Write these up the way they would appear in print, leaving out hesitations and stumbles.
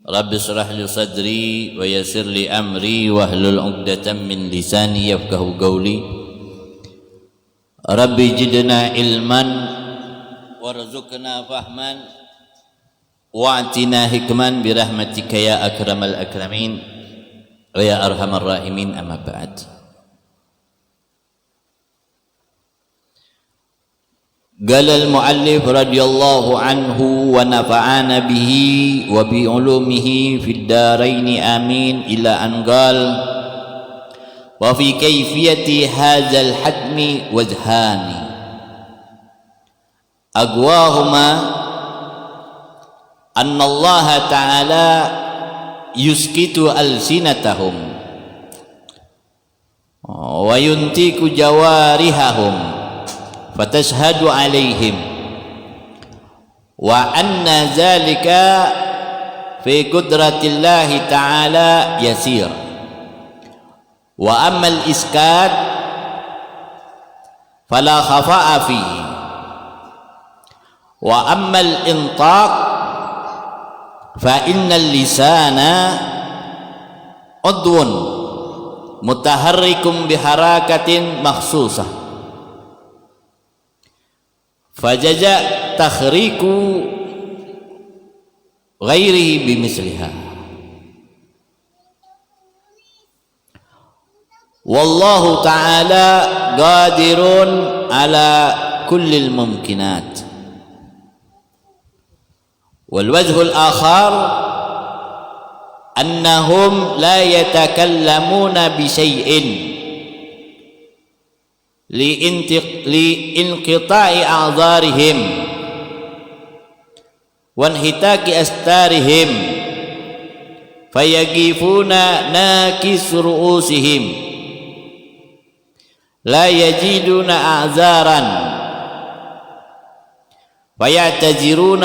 Rabbi shrah li sadri wa yassir li amri wahlul 'uqdatam min lisani yafqahu qawli. Rabbi zidna ilman warzuqna fahman wa'tina hikman birahmatika ya akramal akramin wa ya arhamar rahimin, amma ba'd. Qala al-muallif radhiyallahu anhu wa nafa'ana bihi wa bi ulumihi fid dharain amin ila an qala wa fi kayfiyati hadzal hadmi wajhani aqwahuma anna Allah ta'ala yuskitu alsinatahum wa yuntiku jawarihahum fatashhadu alaihim wa anna zalika fi qudratillahi ta'ala yasir wa ammal iskat fala khafa'a fihi wa ammal intaq fa innal lisana udwun mutaharrikum biharakatin makhsusah fajaja takhriku ghairihi bimisliha wallahu ta'ala qadirun ala kullil mumkinat wal wajhul akhar annahum la yatakallamuna bi syai'in liinqita'i a'dharihim wanhitaki astarihim fayagifuna nakis ru'usihim la yajiduna a'zaran fayatajirun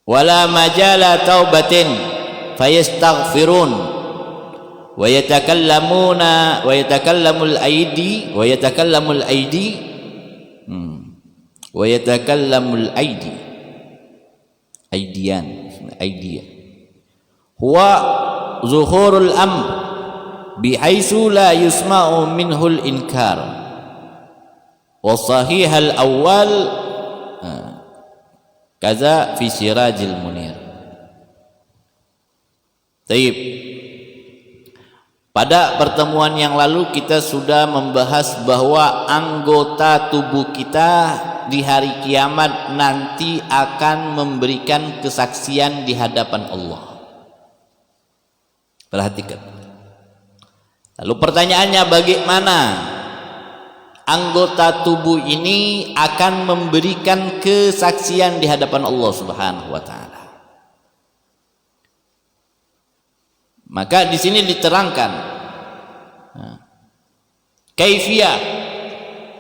wala majala taubatin fayastaghfirun wa yatakallamul aidi aidiyan huwa zuhurul amr bihaitsu la yusma'u minhul inkar wa sahihal awwal kaza fi sirajil munir. Taib. Pada pertemuan yang lalu kita sudah membahas bahwa anggota tubuh kita di hari kiamat nanti akan memberikan kesaksian di hadapan Allah. Perhatikan. Lalu pertanyaannya, bagaimana anggota tubuh ini akan memberikan kesaksian di hadapan Allah Subhanahu wa taala? Maka di sini diterangkan kaifiyah,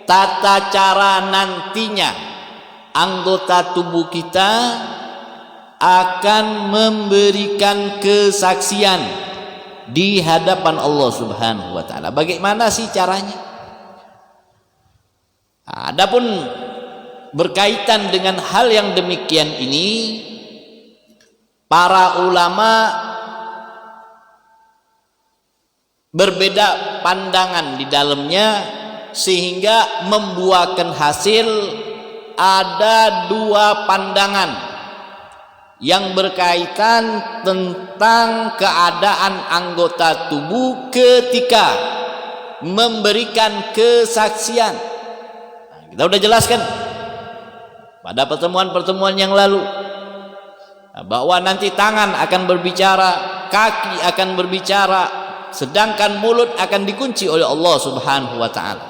tata cara nantinya anggota tubuh kita akan memberikan kesaksian di hadapan Allah Subhanahu wa taala. Bagaimana sih caranya? Adapun berkaitan dengan hal yang demikian ini, para ulama berbeda pandangan di dalamnya sehingga membuahkan hasil ada dua pandangan yang berkaitan tentang keadaan anggota tubuh ketika memberikan kesaksian. Kita sudah jelaskan pada pertemuan-pertemuan yang lalu bahwa nanti tangan akan berbicara, kaki akan berbicara, sedangkan mulut akan dikunci oleh Allah Subhanahu wa taala.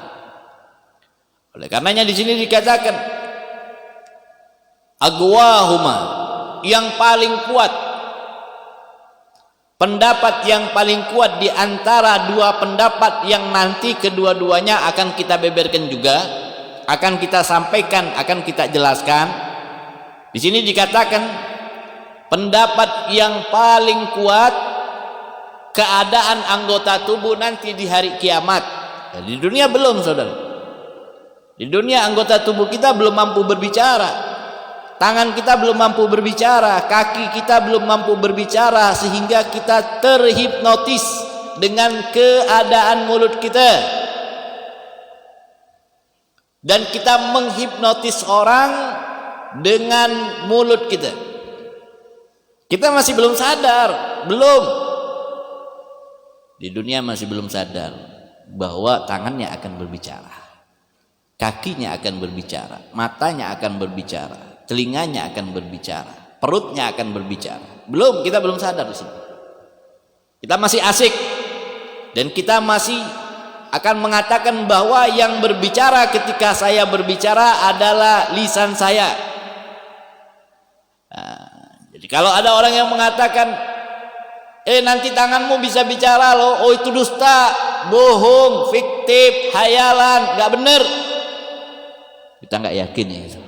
Oleh karenanya di sini dikatakan aqwahuma, yang paling kuat, pendapat yang paling kuat di antara dua pendapat yang nanti kedua-duanya akan kita beberkan juga, akan kita sampaikan, akan kita jelaskan. Di sini dikatakan pendapat yang paling kuat keadaan anggota tubuh nanti di hari kiamat. Di dunia belum, saudara. Di dunia anggota tubuh kita belum mampu berbicara, tangan kita belum mampu berbicara, kaki kita belum mampu berbicara, sehingga kita terhipnotis dengan keadaan mulut kita, dan kita menghipnotis orang dengan mulut kita. Kita masih belum sadar, belum. Di dunia masih belum sadar bahwa tangannya akan berbicara, kakinya akan berbicara, matanya akan berbicara, telinganya akan berbicara, perutnya akan berbicara. Belum, kita belum sadar di sini. Kita masih asik, dan kita masih akan mengatakan bahwa yang berbicara ketika saya berbicara adalah lisan saya. Nah, jadi kalau ada orang yang mengatakan nanti tanganmu bisa bicara loh, oh itu dusta, bohong, fiktif, hayalan, nggak bener, kita nggak yakin ya itu.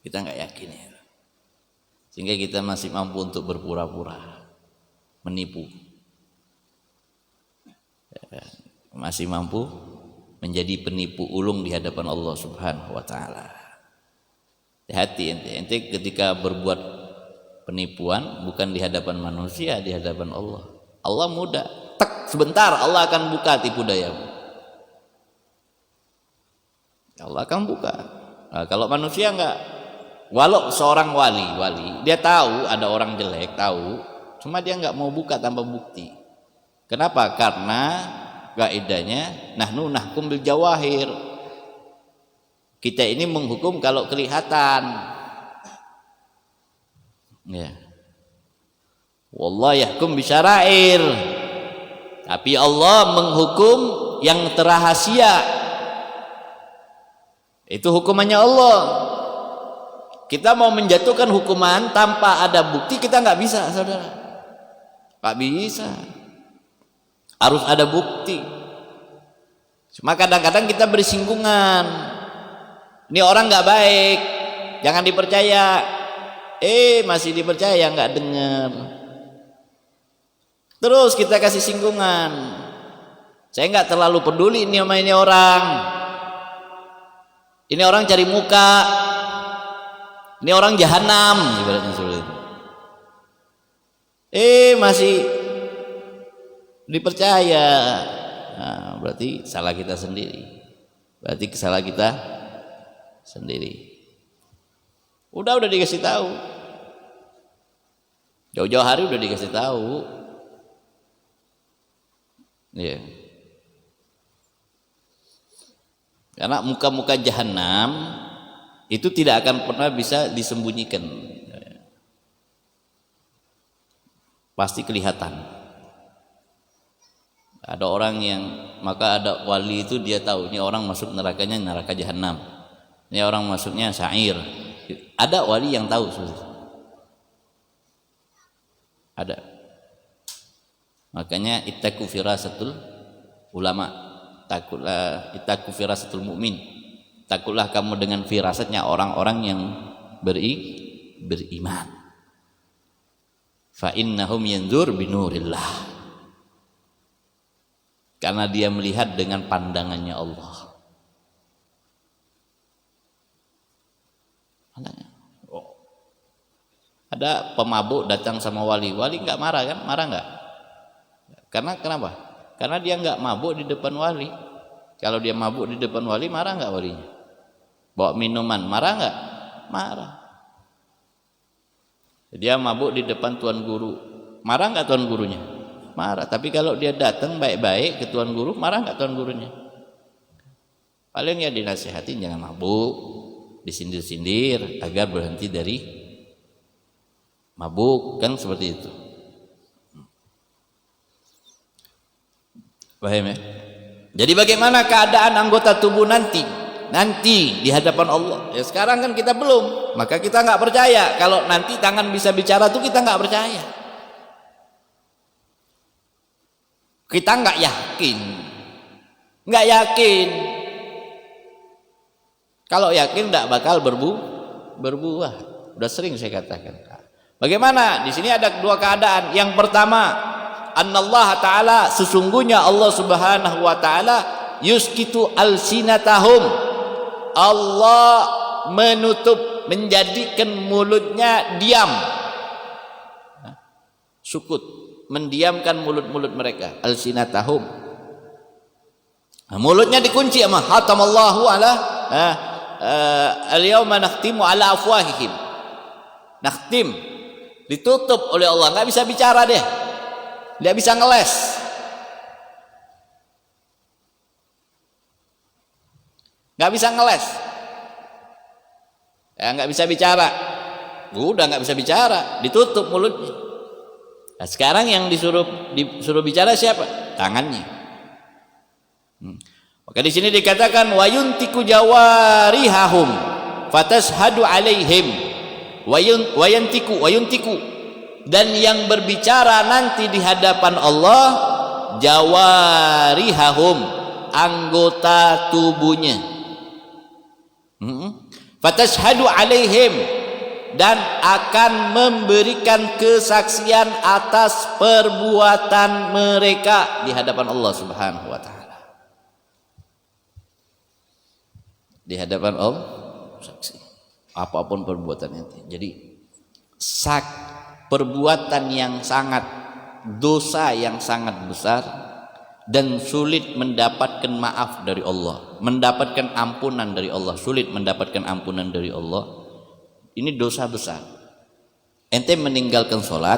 Kita nggak yakin ya, sehingga kita masih mampu untuk berpura-pura, menipu, masih mampu menjadi penipu ulung di hadapan Allah Subhanahu wa Ta'ala. Hati ente ketika berbuat penipuan bukan di hadapan manusia, di hadapan Allah. Allah mudah, tek sebentar Allah akan buka tipu dayamu. Allah akan buka. Nah, kalau manusia enggak, walau seorang wali dia tahu ada orang jelek, tahu, cuma dia enggak mau buka tanpa bukti. Kenapa? Karena kaidahnya nahnu nahkum bil jawahir. Kita ini menghukum kalau kelihatan. Ya. Wallah yahkum bisyara'ir. Tapi Allah menghukum yang terrahasia. Itu hukumannya Allah. Kita mau menjatuhkan hukuman tanpa ada bukti, kita nggak bisa, saudara. Nggak bisa. Harus ada bukti. Cuma kadang-kadang kita bersinggungan. Ini orang nggak baik, jangan dipercaya. Masih dipercaya, nggak dengar. Terus kita kasih singgungan. Saya nggak terlalu peduli ini sama ini orang. Ini orang cari muka. Ini orang jahanam, ibaratnya seperti itu. Masih dipercaya. Nah, berarti salah kita sendiri. Berarti salah kita sendiri. Udah dikasih tahu. Jauh-jauh hari udah dikasih tahu. Iya. Karena muka-muka jahanam itu tidak akan pernah bisa disembunyikan. Pasti kelihatan. Ada orang yang, maka ada wali itu dia tahu ini orang masuk nerakanya neraka jahanam. Ini orang masuknya sa'ir. Ada wali yang tahu sebenarnya. Ada. Makanya ittaqu firasatul ulama, takutlah ittaqu firasatul mukmin. Takutlah kamu dengan firasatnya orang-orang yang beriman. Fa innahum yanzur binurillah. Karena dia melihat dengan pandangannya Allah. Ada pemabuk datang sama wali nggak marah kan? Marah nggak? Karena kenapa? Karena dia nggak mabuk di depan wali. Kalau dia mabuk di depan wali, marah nggak walinya? Bawa minuman, marah nggak? Marah. Dia mabuk di depan tuan guru, marah nggak tuan gurunya? Marah. Tapi kalau dia datang baik-baik ke tuan guru, marah nggak tuan gurunya? Paling ya dinasihatin jangan mabuk, disindir-sindir agar berhenti dari mabuk, kan seperti itu. Paham ya? Jadi bagaimana keadaan anggota tubuh nanti di hadapan Allah? Ya sekarang kan kita belum, maka kita nggak percaya kalau nanti tangan bisa bicara tuh, kita nggak percaya. Kita nggak yakin. Kalau yakin nggak bakal berbuah. Udah sering saya katakan. Bagaimana? Di sini ada dua keadaan. Yang pertama, annallaha ta'ala, sesungguhnya Allah Subhanahu wa ta'ala yuskitu alsinatahum, Allah menutup, menjadikan mulutnya diam, sukut, mendiamkan mulut-mulut mereka, alsinatahum. Mulutnya dikunci sama hatamallahu ala al-yawma nakhtimu ala afwahihim, nakhtim, ditutup oleh Allah, nggak bisa bicara deh, nggak bisa ngeles. Nggak bisa ngeles, ya nggak bisa bicara, udah nggak bisa bicara, ditutup mulutnya. Nah, sekarang yang disuruh bicara siapa? Tangannya. Maka di sini dikatakan wayuntiku jawarihahum fatashhadu alaihim, wayuntiku, dan yang berbicara nanti di hadapan Allah jawarihahum, anggota tubuhnya. Fatashhadu alaihim, dan akan memberikan kesaksian atas perbuatan mereka di hadapan Allah Subhanahu wa taala. Di hadapan Allah saksi apapun perbuatannya. Jadi perbuatan yang sangat, dosa yang sangat besar dan sulit mendapatkan maaf dari Allah, mendapatkan ampunan dari Allah, sulit mendapatkan ampunan dari Allah. Ini dosa besar. Ente meninggalkan sholat,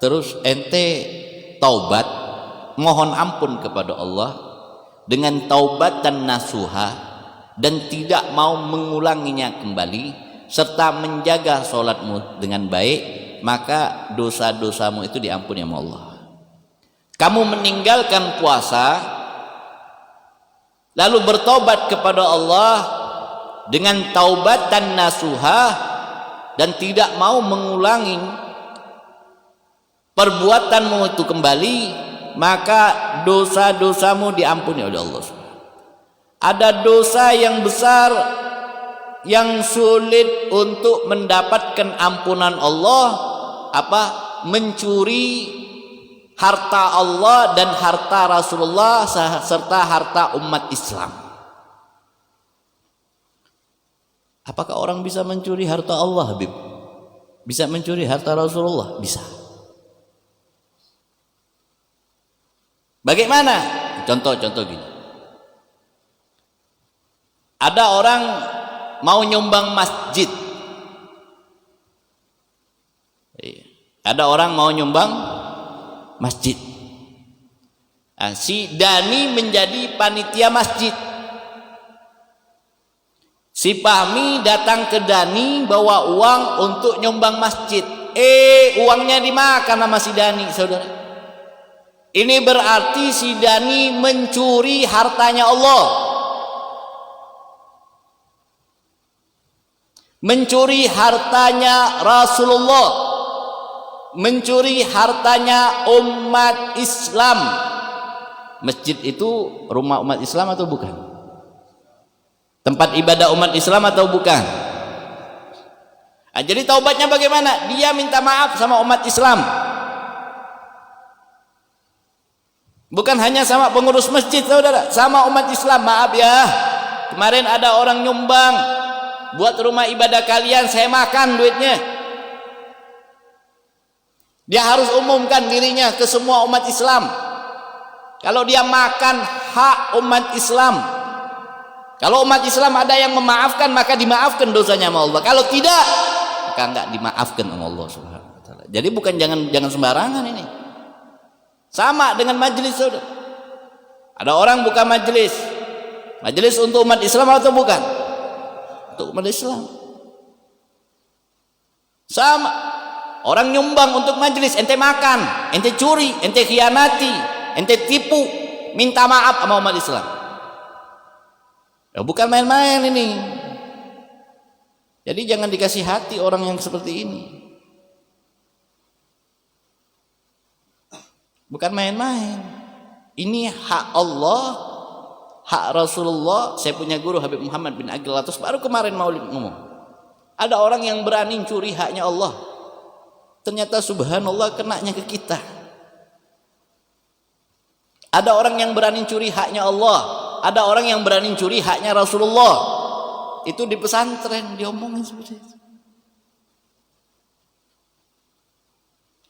terus ente taubat, mohon ampun kepada Allah dengan taubatan nasuha, dan tidak mau mengulanginya kembali, serta menjaga sholatmu dengan baik, maka dosa-dosamu itu diampuni sama Allah. Kamu meninggalkan puasa lalu bertobat kepada Allah dengan taubatan nasuha dan tidak mau mengulangi perbuatanmu itu kembali, maka dosa-dosamu diampuni oleh Allah. Ada dosa yang besar yang sulit untuk mendapatkan ampunan Allah, apa? Mencuri harta Allah dan harta Rasulullah serta harta umat Islam. Apakah orang bisa mencuri harta Allah, Habib? Bisa mencuri harta Rasulullah? Bisa. Bagaimana? Contoh gini. Ada orang mau nyumbang masjid. Ada orang mau nyumbang masjid. Nah, si Dani menjadi panitia masjid. Si Fahmi datang ke Dani bawa uang untuk nyumbang masjid. Uangnya dimakan sama si Dani, saudara. Ini berarti si Dani mencuri hartanya Allah, mencuri hartanya Rasulullah, mencuri hartanya umat Islam. Masjid itu rumah umat Islam atau bukan? Tempat ibadah umat Islam atau bukan? Nah, jadi taubatnya bagaimana? Dia minta maaf sama umat Islam, bukan hanya sama pengurus masjid, saudara, sama umat Islam. Maaf ya, kemarin ada orang nyumbang buat rumah ibadah kalian, saya makan duitnya. Dia harus umumkan dirinya ke semua umat Islam. Kalau dia makan hak umat Islam, kalau umat Islam ada yang memaafkan, maka dimaafkan dosanya sama Allah. Kalau tidak, maka enggak dimaafkan sama Allah Subhanahu wa taala. Jadi bukan jangan sembarangan ini. Sama dengan majelis, saudara. Ada orang buka majelis. Majelis untuk umat Islam atau bukan? Untuk umat Islam. Sama. Orang nyumbang untuk majelis, ente makan, ente curi, ente khianati, ente tipu, minta maaf sama umat Islam. Ya, bukan main-main ini. Jadi jangan dikasih hati orang yang seperti ini. Bukan main-main. Ini hak Allah, hak Rasulullah. Saya punya guru Habib Muhammad bin Agil Latus, baru kemarin maulid ngomong. Ada orang yang berani curi haknya Allah. Ternyata subhanallah kenanya ke kita. Ada orang yang berani curi haknya Allah. ada orang yang berani curi haknya Rasulullah. Itu di pesantren diomongin seperti itu.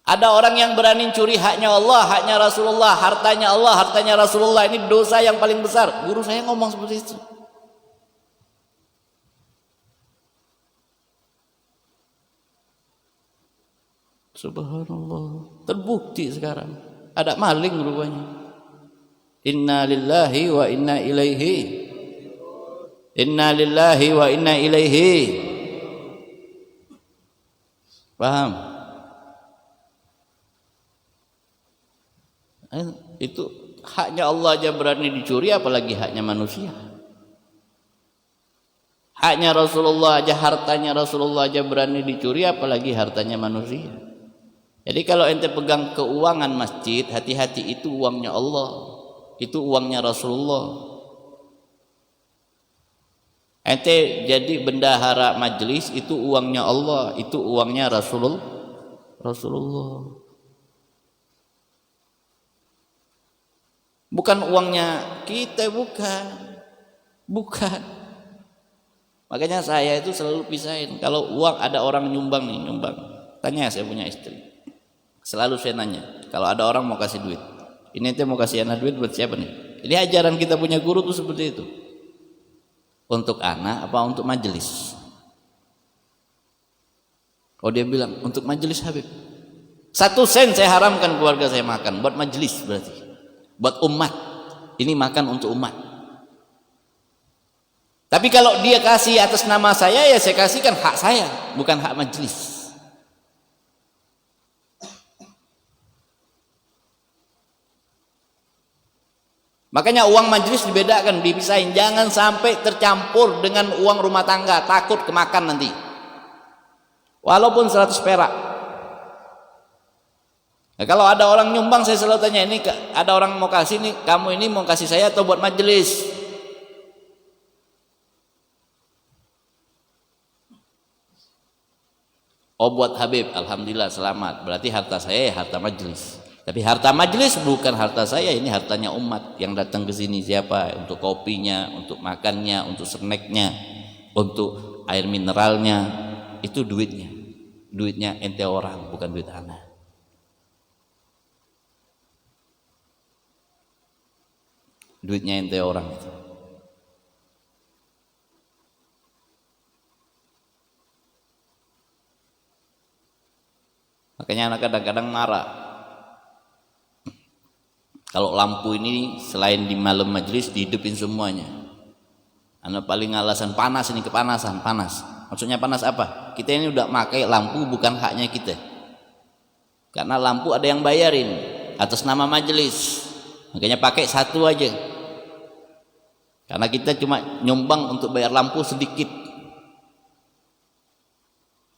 Ada orang yang berani curi haknya Allah, haknya Rasulullah, hartanya Allah, hartanya Rasulullah. Ini dosa yang paling besar. Guru saya ngomong seperti itu. Subhanallah. Terbukti sekarang. Ada maling rupanya. Inna lillahi wa inna ilaihi. Inna lillahi wa inna ilaihi. Paham? Itu haknya Allah aja berani dicuri, apalagi haknya manusia. Haknya Rasulullah aja, hartanya Rasulullah aja berani dicuri, apalagi hartanya manusia. Jadi kalau ente pegang keuangan masjid, hati-hati, itu uangnya Allah, itu uangnya Rasulullah. Ente jadi bendahara majelis, itu uangnya Allah, itu uangnya Rasulullah. Bukan uangnya kita, bukan. Makanya saya itu selalu pisahin. Kalau uang ada orang nyumbang nih, nyumbang. Tanya, saya punya istri. Selalu saya nanya, kalau ada orang mau kasih duit, ini ente mau kasih anak duit buat siapa nih? Jadi ajaran kita punya guru tuh seperti itu. Untuk anak apa untuk majelis? Oh, dia bilang untuk majelis Habib. 1 sen saya haramkan keluarga saya makan, buat majelis berarti. Buat umat. Ini makan untuk umat. Tapi kalau dia kasih atas nama saya, ya saya kasihkan hak saya, bukan hak majelis. Makanya uang majelis dibedakan, dipisahin. Jangan sampai tercampur dengan uang rumah tangga, takut kemakan nanti. Walaupun 100 perak. Nah, kalau ada orang nyumbang, saya selalu tanya, ini ada orang mau kasih nih, kamu ini mau kasih saya atau buat majelis? Oh, buat Habib, alhamdulillah selamat. Berarti harta saya harta majelis. Tapi harta majelis bukan harta saya, ini hartanya umat yang datang ke sini. Siapa? Untuk kopinya, untuk makannya, untuk snacknya, untuk air mineralnya. Itu duitnya. Duitnya ente orang, bukan duit anak. Duitnya ente orang itu. Makanya anak kadang-kadang marah. Kalau lampu ini selain di malam majelis dihidupin semuanya. Anak paling alasan panas, ini kepanasan, panas. Maksudnya panas apa? Kita ini udah pakai lampu, bukan haknya kita. Karena lampu ada yang bayarin atas nama majelis. Makanya pakai 1 aja. Karena kita cuma nyumbang untuk bayar lampu sedikit.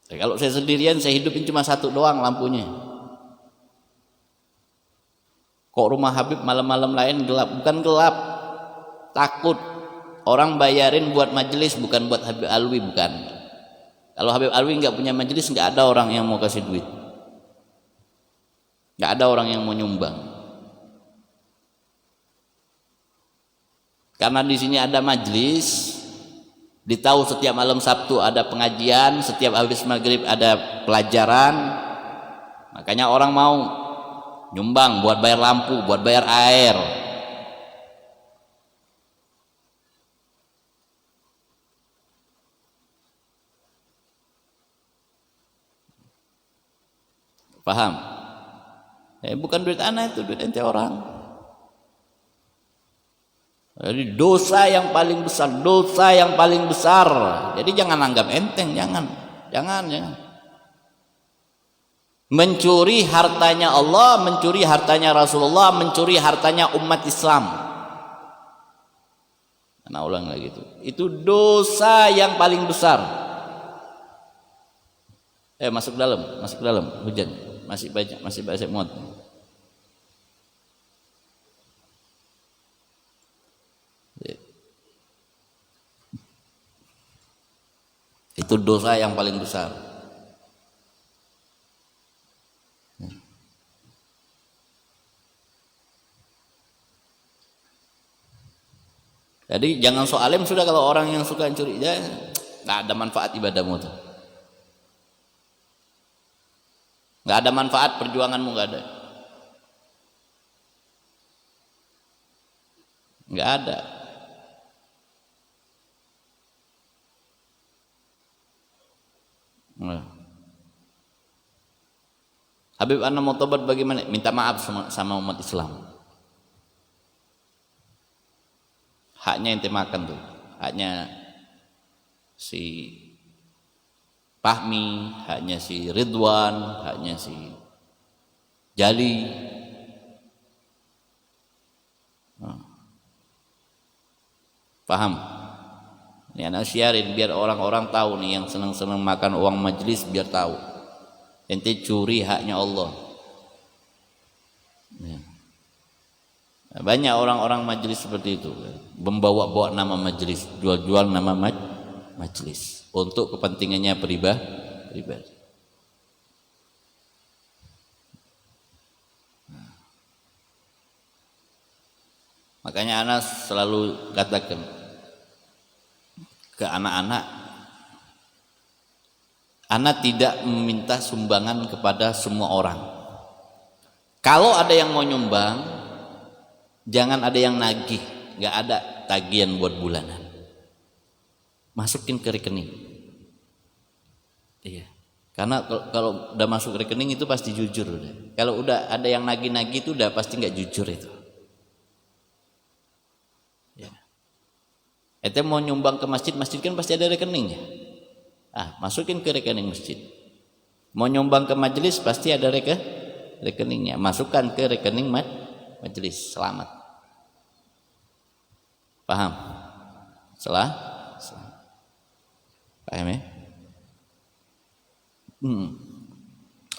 Kalau saya sendirian, saya hidupin cuma 1 doang lampunya. Kok rumah Habib malam-malam lain gelap? Bukan gelap, takut orang bayarin buat majelis, bukan buat Habib Alwi, bukan. Kalau Habib Alwi nggak punya majelis, nggak ada orang yang mau kasih duit, nggak ada orang yang mau nyumbang. Karena di sini ada majelis, ditahu setiap malam Sabtu ada pengajian, setiap habis maghrib ada pelajaran, makanya orang mau nyumbang buat bayar lampu, buat bayar air. Paham? Bukan duit anak, itu duit ente orang. Jadi dosa yang paling besar, dosa yang paling besar. Jadi jangan anggap enteng, jangan. Mencuri hartanya Allah, mencuri hartanya Rasulullah, mencuri hartanya umat Islam. Nah, ulang lagi itu dosa yang paling besar. Masuk dalam, hujan. Masih banyak muat. Itu dosa yang paling besar. Jadi jangan so alim sudah, kalau orang yang suka curi ya nggak ada manfaat ibadahmu tuh. Nggak ada manfaat perjuanganmu, nggak ada. Nggak ada. Nah. Habib Ana mau tobat bagaimana? Minta maaf sama umat Islam. Haknya ente makan tuh, haknya si Fahmi, haknya si Ridwan, haknya si Jali. Paham? Ini anak syiarin biar orang-orang tahu nih, yang senang-senang makan uang majelis biar tahu. Ente curi haknya Allah. Ya. Banyak orang-orang majelis seperti itu, membawa-bawa nama majelis, jual-jual nama majelis untuk kepentingannya pribadi. Makanya anak selalu katakan ke anak-anak, anak tidak meminta sumbangan kepada semua orang. Kalau ada yang mau nyumbang, jangan ada yang nagih, nggak ada tagihan buat bulanan. Masukin ke rekening. Iya. Karena kalau udah masuk rekening itu pasti jujur udah. Kalau udah ada yang nagih-nagih itu udah pasti nggak jujur itu. Ya. Ente mau nyumbang ke masjid, masjid kan pasti ada rekeningnya. Masukin ke rekening masjid. Mau nyumbang ke majelis pasti ada rekeningnya. Masukkan ke rekening majelis. Selamat. Paham? Selamat. Paham ya?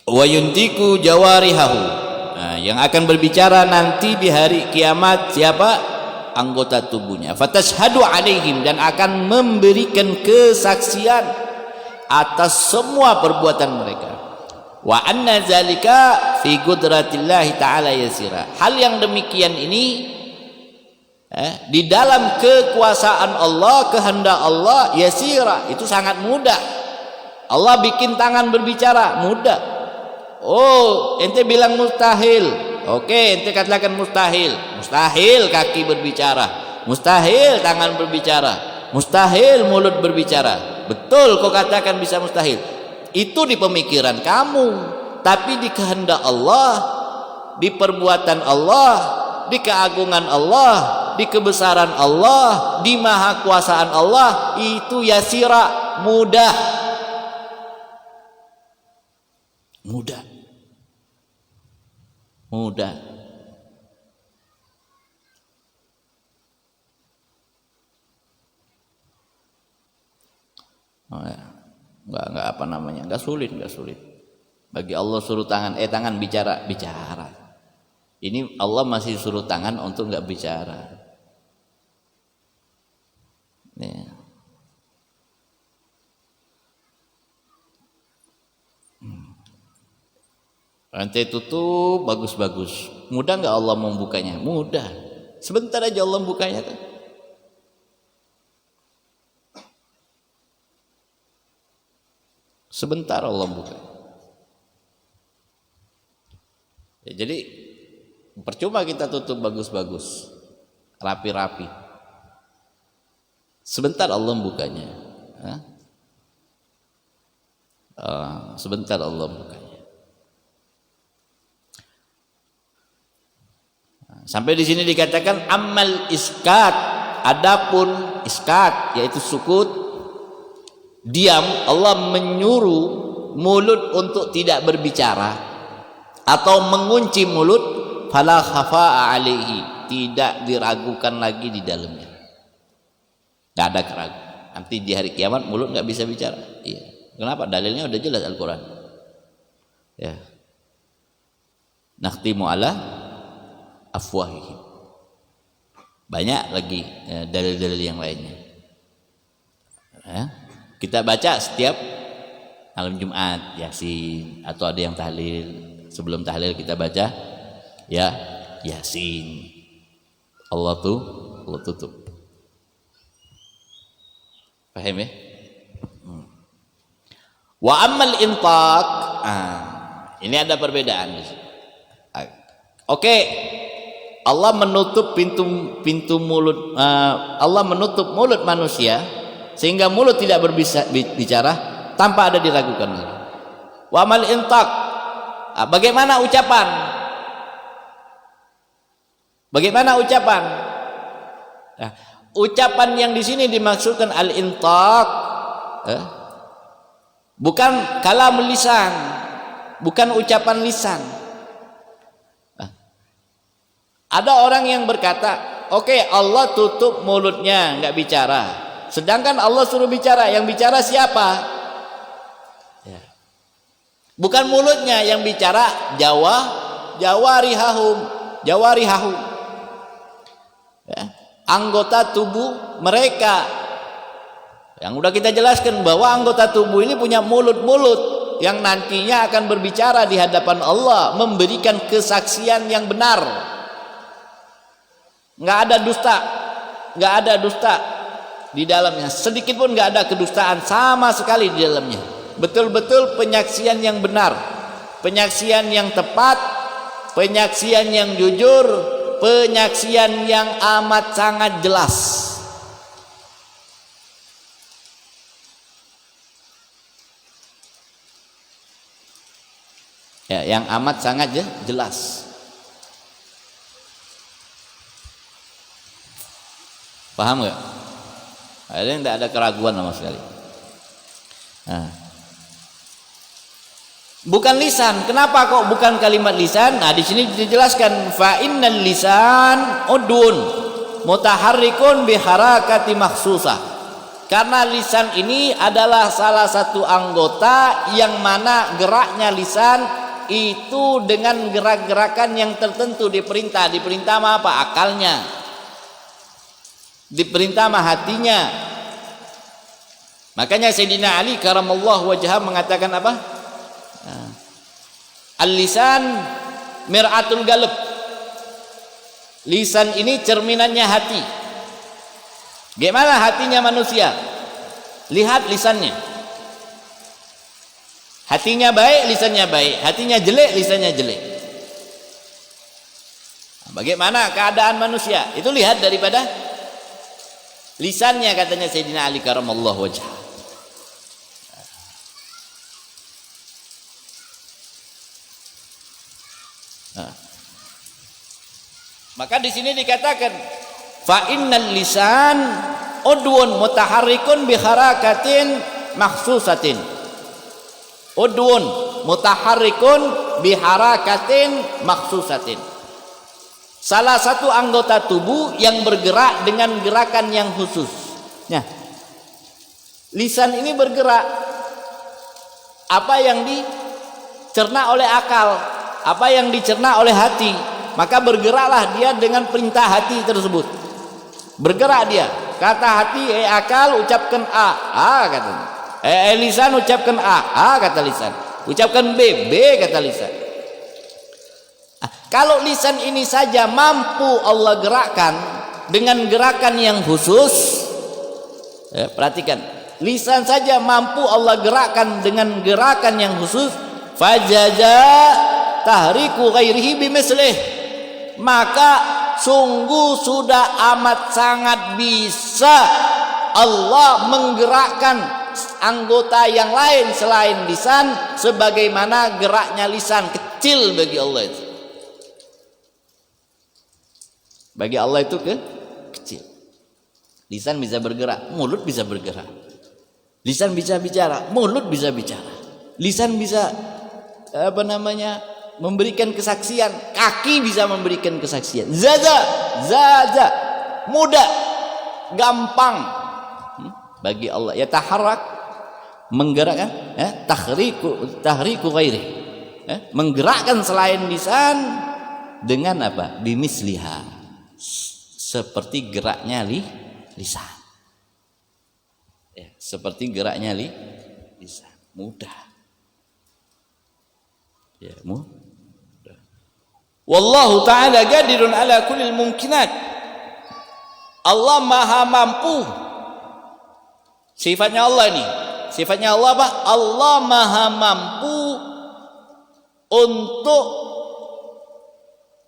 Wa yuntiku jawarihahu. Yang akan berbicara nanti di hari kiamat siapa? Anggota tubuhnya. Fatashhadu alaihim, dan akan memberikan kesaksian atas semua perbuatan mereka. Wa anna zalika fi qudratillahi ta'ala yasira. Hal yang demikian ini di dalam kekuasaan Allah, kehendak Allah, yasira, itu sangat mudah. Allah bikin tangan berbicara, mudah. Oh, ente bilang mustahil. Oke, ente katakan mustahil. Mustahil kaki berbicara, mustahil tangan berbicara, mustahil mulut berbicara. Betul kau katakan bisa mustahil. Itu di pemikiran kamu, tapi di kehendak Allah, di perbuatan Allah, di keagungan Allah, di kebesaran Allah, di maha kuasaan Allah, itu yasira, mudah. Mudah. Mudah. Enggak apa namanya, enggak sulit. Bagi Allah suruh tangan bicara. Ini Allah masih suruh tangan untuk enggak bicara. Nih. Rantai tutup bagus-bagus. Mudah enggak Allah membukanya? Mudah. Sebentar aja Allah membukanya kan. Sebentar Allah buka. Ya, jadi percuma kita tutup bagus-bagus, rapi-rapi. Sebentar Allah bukanya. Sebentar Allah bukanya. Sampai di sini dikatakan amal iskat. Adapun iskat yaitu sukut, diam, Allah menyuruh mulut untuk tidak berbicara atau mengunci mulut, fala khafa'a alaihi, tidak diragukan lagi di dalamnya. Enggak ada keraguan. Nanti di hari kiamat mulut enggak bisa bicara. Iya. Kenapa? Dalilnya udah jelas Al-Qur'an. Ya. Nakhtimu ala afwahihim. Banyak lagi dalil-dalil yang lainnya. Ya. Kita baca setiap malam Jumat Yasin, atau ada yang tahlil. Sebelum tahlil kita baca ya Yasin. Allah tutup. Paham ya? Wa ammal intaq, ini ada perbedaan. Oke, Allah menutup pintu mulut, Allah menutup mulut manusia sehingga mulut tidak berbicara tanpa ada diragukan. Wa ammal intaq, bagaimana ucapan? Bagaimana ucapan? Nah, ucapan yang di sini dimaksudkan al-intaq, bukan kalam lisan, bukan ucapan lisan. Ada orang yang berkata, oke, Allah tutup mulutnya, nggak bicara. Sedangkan Allah suruh bicara. Yang bicara siapa? Ya. Bukan mulutnya yang bicara, jawarihahu. Ya. Anggota tubuh mereka. Yang udah kita jelaskan bahwa anggota tubuh ini punya mulut-mulut yang nantinya akan berbicara di hadapan Allah, memberikan kesaksian yang benar. Nggak ada dusta di dalamnya, sedikit pun nggak ada kedustaan sama sekali di dalamnya. Betul-betul penyaksian yang benar, penyaksian yang tepat, penyaksian yang jujur, penyaksian yang amat sangat jelas. Ya, yang amat sangat jelas. Paham nggak? Ada yang tidak ada keraguan sama sekali. Nah. Bukan lisan. Kenapa kok bukan kalimat lisan? Nah, di sini dijelaskan fa innal lisan udun mutaharrikun bi harakati makhsusah. Karena lisan ini adalah salah satu anggota yang mana geraknya lisan itu dengan gerak-gerakan yang tertentu diperintah. Diperintah sama apa? Akalnya. Diperintah sama hatinya. Makanya Sayyidina Ali karamallahu wajhah mengatakan apa? Al-lisan mir'atul galb. Lisan ini cerminannya hati. Gimana hatinya manusia? Lihat lisannya. Hatinya baik, lisannya baik. Hatinya jelek, lisannya jelek. Bagaimana keadaan manusia? Itu lihat daripada lisannya, katanya Sayyidina Ali karamallahu wajhah. Maka di sini dikatakan fa innal lisan udwun mutaharrikun bi harakatin makhsusatin. Udwun mutaharrikun bi harakatin makhsusatin. Salah satu anggota tubuh yang bergerak dengan gerakan yang khusus. Nah, lisan ini bergerak. Apa yang dicerna oleh akal, apa yang dicerna oleh hati, maka bergeraklah dia dengan perintah hati tersebut. Bergerak dia. Kata hati, akal ucapkan A katanya. Lisan ucapkan A kata lisan. Ucapkan B kata lisan. Kalau lisan ini saja mampu Allah gerakkan dengan gerakan yang khusus, perhatikan, lisan saja mampu Allah gerakkan dengan gerakan yang khusus, fajaza tahriku ghairihi bimislih, maka sungguh sudah amat sangat bisa Allah menggerakkan anggota yang lain selain lisan sebagaimana geraknya lisan. Kecil bagi Allah itu. Bagi Allah itu kecil. Lisan bisa bergerak, mulut bisa bergerak. Lisan bisa bicara, mulut bisa bicara. Lisan bisa memberikan kesaksian, kaki bisa memberikan kesaksian. Zaza, mudah, gampang. Bagi Allah ya taharrak, menggerakkan, tahriku ghairi, menggerakkan selain lisan dengan apa? Bimisliha, seperti geraknya lisan. Ya, seperti geraknya lisan, mudah. Ya, mudah. Wallahu ta'ala qadirun ala kullil mumkinat. Allah maha mampu Sifatnya Allah ini. Sifatnya Allah apa? Allah maha mampu untuk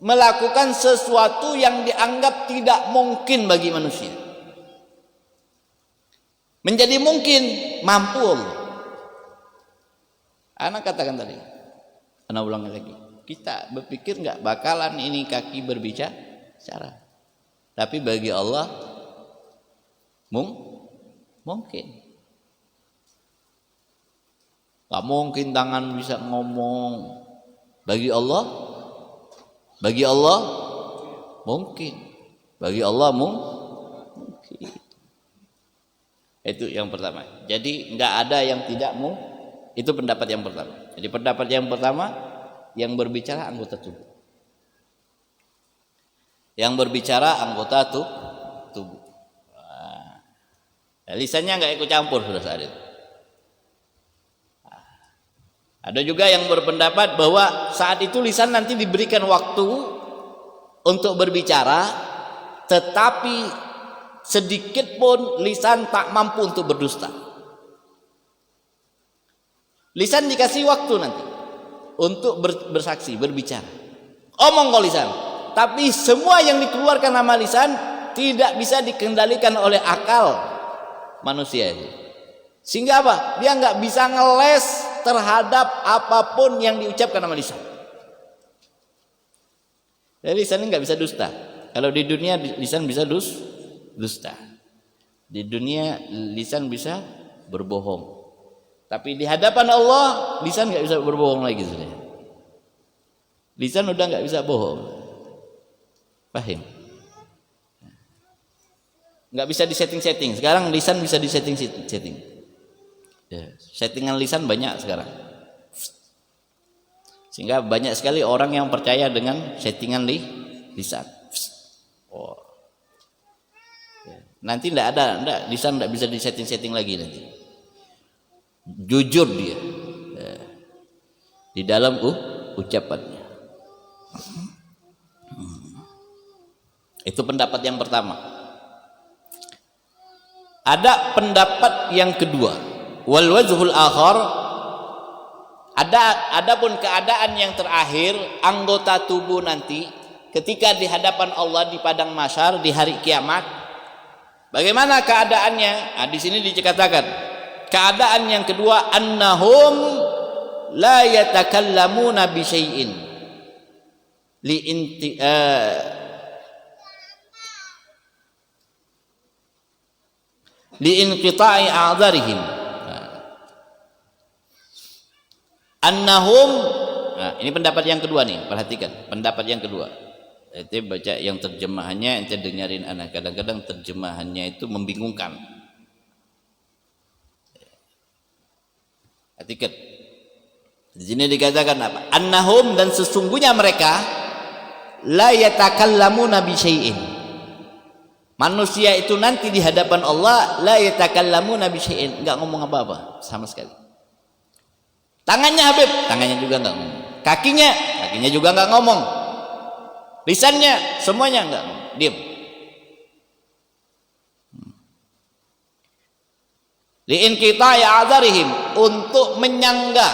melakukan sesuatu yang dianggap tidak mungkin bagi manusia. Menjadi mungkin, mampu Allah. Anak katakan tadi, anak ulang lagi. Kita berpikir nggak bakalan ini kaki berbicara, tapi bagi Allah mungkin. Gak mungkin tangan bisa ngomong. Bagi Allah mungkin. Bagi Allah mungkin. Itu yang pertama. Jadi nggak ada yang tidak mungkin. Itu pendapat yang pertama. Jadi pendapat yang pertama, yang berbicara anggota tubuh. Yang berbicara anggota tubuh. Nah, lisannya nggak ikut campur sudah saat itu. Ada juga yang berpendapat bahwa saat itu lisan nanti diberikan waktu untuk berbicara, tetapi sedikit pun lisan tak mampu untuk berdusta. Lisan dikasih waktu nanti untuk bersaksi, berbicara. Omong kok lisan. Tapi semua yang dikeluarkan nama lisan tidak bisa dikendalikan oleh akal manusia itu. Sehingga apa? Dia nggak bisa ngeles terhadap apapun yang diucapkan nama lisan. Jadi lisan ini nggak bisa dusta. Kalau di dunia lisan bisa dusta. Di dunia lisan bisa berbohong. Tapi di hadapan Allah lisan nggak bisa berbohong lagi sudah. Lisan udah nggak bisa bohong. Paham? Nggak bisa disetting-setting. Sekarang lisan bisa disetting-setting. Ya, settingan lisan banyak sekarang. Sehingga banyak sekali orang yang percaya dengan settingan lisan. Oh. Ya. Nanti lisan nggak bisa disetting-setting lagi nanti. Jujur dia di dalam ucapannya. Itu pendapat yang pertama. Ada pendapat yang kedua, wal wajhul akhar, adapun keadaan yang terakhir, anggota tubuh nanti ketika di hadapan Allah di padang mahsyar di hari kiamat, bagaimana keadaannya? Di sini dikatakan keadaan yang kedua, annahum la yatakallamuna bi syai'in li inqita'i a'dharihim. Annahum, ini pendapat yang kedua nih, perhatikan pendapat yang kedua. Itu baca yang terjemahannya, ente dengerin anak. Kadang-kadang terjemahannya itu membingungkan. Artikel di sini dikatakan apa? Annahum, dan sesungguhnya mereka la yatakallamuna bi syai'in. Manusia itu nanti di hadapan Allah la yatakallamuna bi syai'in, enggak ngomong apa-apa sama sekali. Tangannya Habib, tangannya juga enggak ngomong. Kakinya juga enggak ngomong. Lisannya semuanya enggak ngomong, diam. Li'in kita ya adzarihim, untuk menyanggah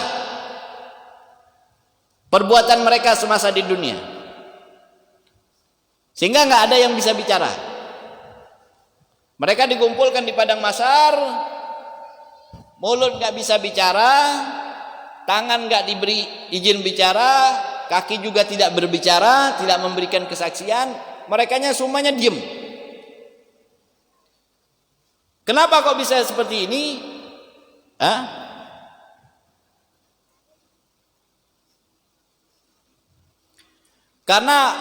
perbuatan mereka semasa di dunia, sehingga nggak ada yang bisa bicara. Mereka dikumpulkan di padang mahsyar, mulut nggak bisa bicara, tangan nggak diberi izin bicara, kaki juga tidak berbicara, tidak memberikan kesaksian. Merekanya semuanya diem. Kenapa kok bisa seperti ini? Karena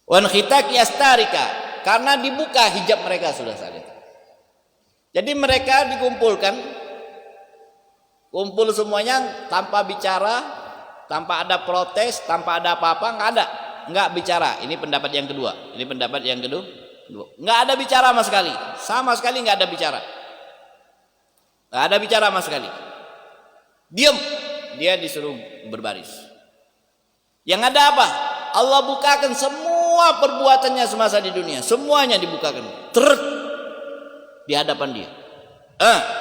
wanhitaki astarika, karena dibuka hijab mereka sudah saat itu. Jadi mereka dikumpulkan, kumpul semuanya tanpa bicara, tanpa ada protes, tanpa ada apa-apa, nggak bicara. Ini pendapat yang kedua. Ini pendapat yang kedua. Nggak ada bicara sama sekali nggak ada bicara. Nggak ada bicara sama sekali. Diam. Dia disuruh berbaris. Yang ada apa? Allah bukakan semua semua perbuatannya semasa di dunia, semuanya dibukakan. Di hadapan dia.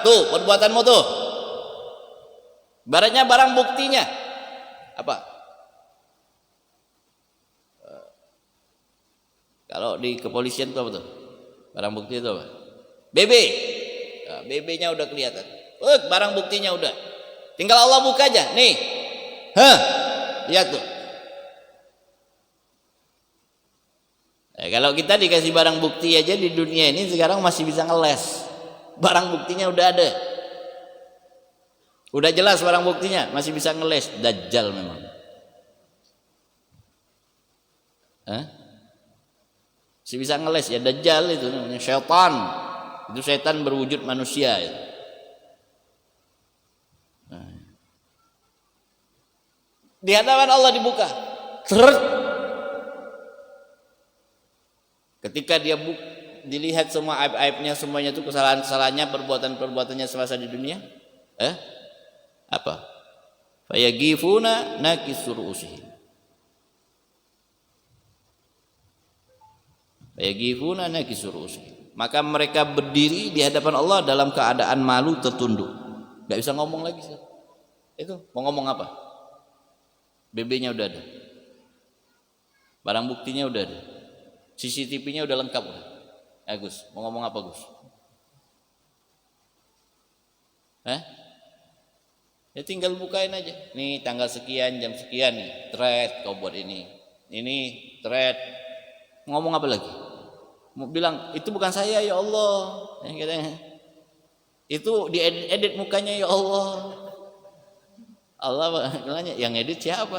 Tuh perbuatanmu tuh. Ibaratnya barang buktinya. Apa? Kalau di kepolisian itu apa tuh? Barang bukti itu apa? BB. Nah, BB-nya udah kelihatan. Barang buktinya udah. Tinggal Allah buka aja. Nih. Lihat tuh. Kalau kita dikasih barang bukti aja di dunia ini sekarang masih bisa ngeles. Barang buktinya udah ada. Udah jelas barang buktinya, masih bisa ngeles. Dajjal memang. Masih bisa ngeles ya, Dajjal itu namanya syaitan. Itu setan berwujud manusia itu. Di hadapan Allah dibuka. Ketika dia dilihat semua aib-aibnya, semuanya itu kesalahan-kesalahannya, perbuatan-perbuatannya semasa di dunia, apa? Fayagifuna nakisur usihim. Fayagifuna nakisur usihim. Maka mereka berdiri di hadapan Allah dalam keadaan malu, tertunduk. Gak bisa ngomong lagi. Itu mau ngomong apa? BB-nya udah ada. Barang buktinya udah ada. CCTV-nya udah lengkap. Gus, mau ngomong apa Gus? Ya tinggal bukain aja. Nih tanggal sekian, jam sekian nih, thread kau buat ini. Ini thread. Ngomong apa lagi? Mau bilang itu bukan saya ya Allah. Itu diedit mukanya ya Allah. Allah bilangnya yang edit siapa?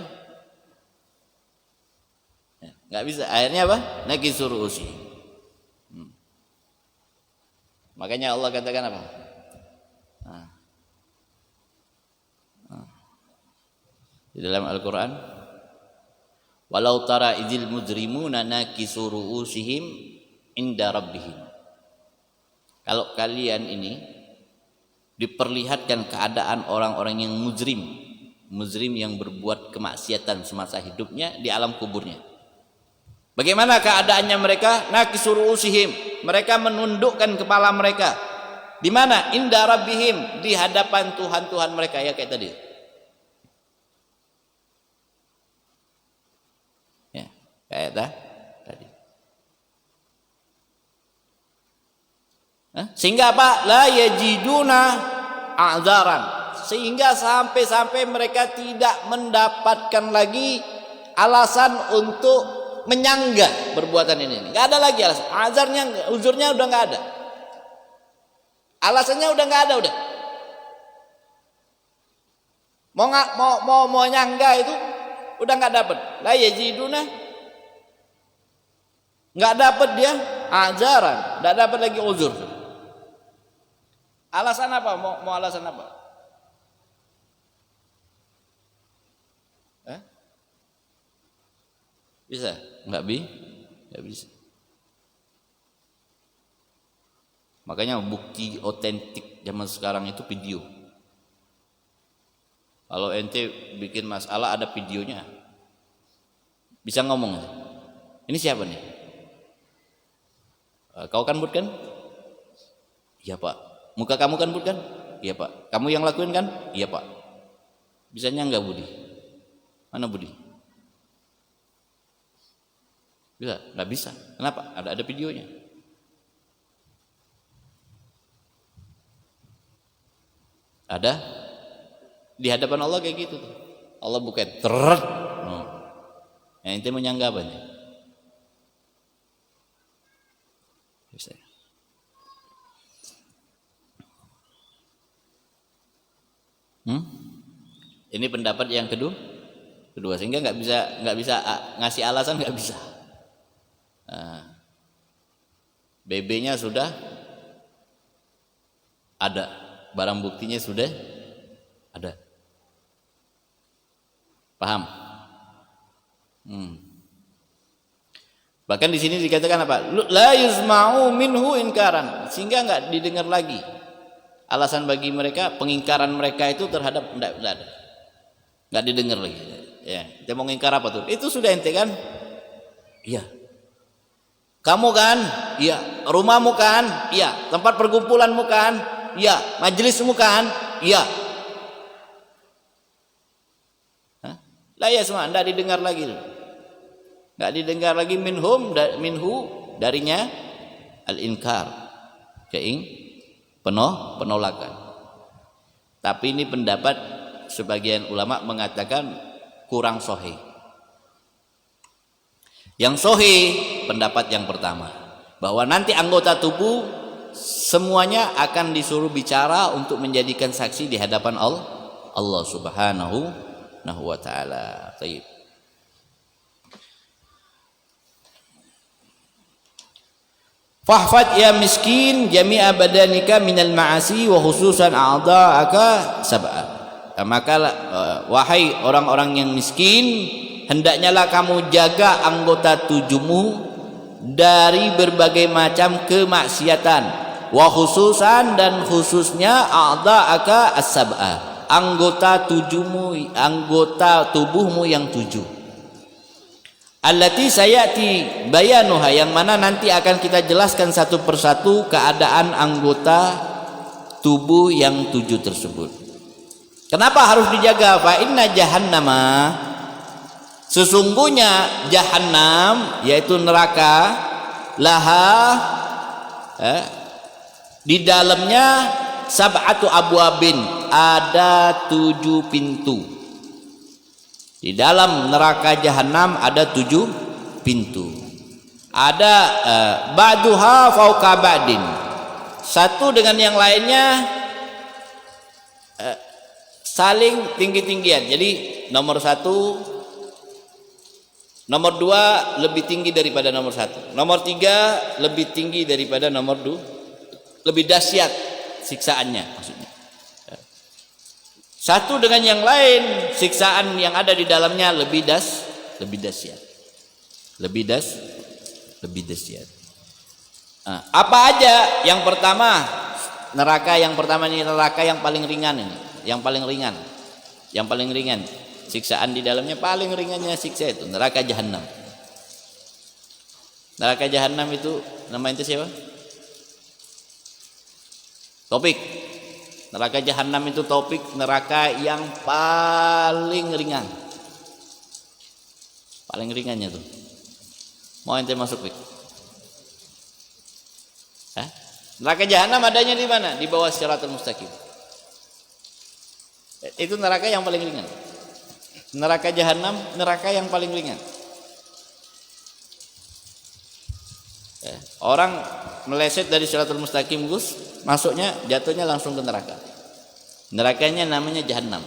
Nggak bisa. Akhirnya apa? Nakisur usi. Makanya Allah katakan apa? Di dalam Al-Quran, walau tara idzil mujrimuna nakisu ru'usihim inda rabbihim. Kalau kalian ini diperlihatkan keadaan orang-orang yang mujrim yang berbuat kemaksiatan semasa hidupnya di alam kuburnya. Bagaimana keadaannya mereka? Nakisu ru'usihim, mereka menundukkan kepala mereka. Di mana? Inda rabbihim, di hadapan Tuhan mereka, ya kayak tadi. Kayak tadi. Sehingga apa? La yajiduna a'zaran. Sehingga sampai mereka tidak mendapatkan lagi alasan untuk menyanggah perbuatan ini. Enggak ada lagi alasan. Azarnya, uzurnya udah enggak ada. Alasannya udah enggak ada udah. Mau nyanggah itu udah enggak dapat. La yajiduna, nggak dapat dia ajaran, nggak dapat lagi uzur. Alasan apa? Mau alasan apa? Bisa? Nggak bisa. Makanya bukti otentik zaman sekarang itu video. Kalau ente bikin masalah ada videonya, bisa ngomong. Ini siapa nih? Kau kan Bud kan? Iya Pak. Muka kamu kan Bud kan? Iya Pak. Kamu yang lakuin kan? Iya Pak. Bisanya enggak Budi? Mana Budi? Bisa? Enggak bisa. Kenapa? Ada videonya. Ada di hadapan Allah kayak gitu. Allah bukan teret. Yang inti menyanggah apa nih? Bisa. Ini pendapat yang kedua, sehingga nggak bisa ngasih alasan, nggak bisa. BB-nya sudah ada, barang buktinya sudah ada. Paham? Bahkan di sini dikatakan apa? La yusma'u minhu inkaran, sehingga enggak didengar lagi. Alasan bagi mereka, pengingkaran mereka itu terhadap enggak ada. Enggak didengar lagi. Ya, kita mau ngingkar apa tuh? Itu sudah ente kan? Iya. Kamu kan? Iya. Rumahmu kan? Iya. Tempat perkumpulanmu kan? Iya. Majelismu kan? Iya. La yasma, tidak didengar lagi. Tidak didengar lagi minhu darinya al-inkar, penolakan. Tapi ini pendapat sebagian ulama mengatakan kurang sahih. Yang sahih pendapat yang pertama, bahwa nanti anggota tubuh semuanya akan disuruh bicara untuk menjadikan saksi di hadapan Allah Subhanahu wa ta'ala. Baik. Fahfad ya miskin jami'a badanika minal ma'asi wa khususan a'dha'aka sab'a. Maka wahai orang-orang yang miskin, hendaknya lah kamu jaga anggota tubuhmu dari berbagai macam kemaksiatan, wa khususan dan khususnya a'dha'aka as-sab'a, anggota tubuhmu yang 7. Allati sayati bayanuha, yang mana nanti akan kita jelaskan satu persatu keadaan anggota tubuh yang 7 tersebut. Kenapa harus dijaga? Fa inna jahannama, sesungguhnya jahannam yaitu neraka, laha di dalamnya sab'atu abwabin, ada 7 pintu. Di dalam neraka jahanam ada 7 pintu. Ada ba'duha fauqa ba'din, satu dengan yang lainnya saling tinggi-tinggian. Jadi nomor 1, nomor 2 lebih tinggi daripada nomor 1, nomor 3 lebih tinggi daripada nomor 2, lebih dahsyat siksaannya maksudnya. Satu dengan yang lain, siksaan yang ada di dalamnya lebih dahsyat. Apa aja? Yang pertama, neraka yang pertama ini neraka yang paling ringan ini, yang paling ringan. Siksaan di dalamnya paling ringannya siksa itu neraka jahanam. Neraka jahanam itu nama itu siapa? Topik. Neraka jahanam itu topik neraka yang paling ringan. Paling ringannya tuh. Mau ente masuk, Pik? Neraka jahanam adanya di mana? Di bawah Shiratal Mustaqim. Itu neraka yang paling ringan. Neraka jahanam, neraka yang paling ringan. Orang meleset dari Shiratal Mustaqim, Gus, masuknya jatuhnya langsung ke neraka. Nerakanya namanya jahanam.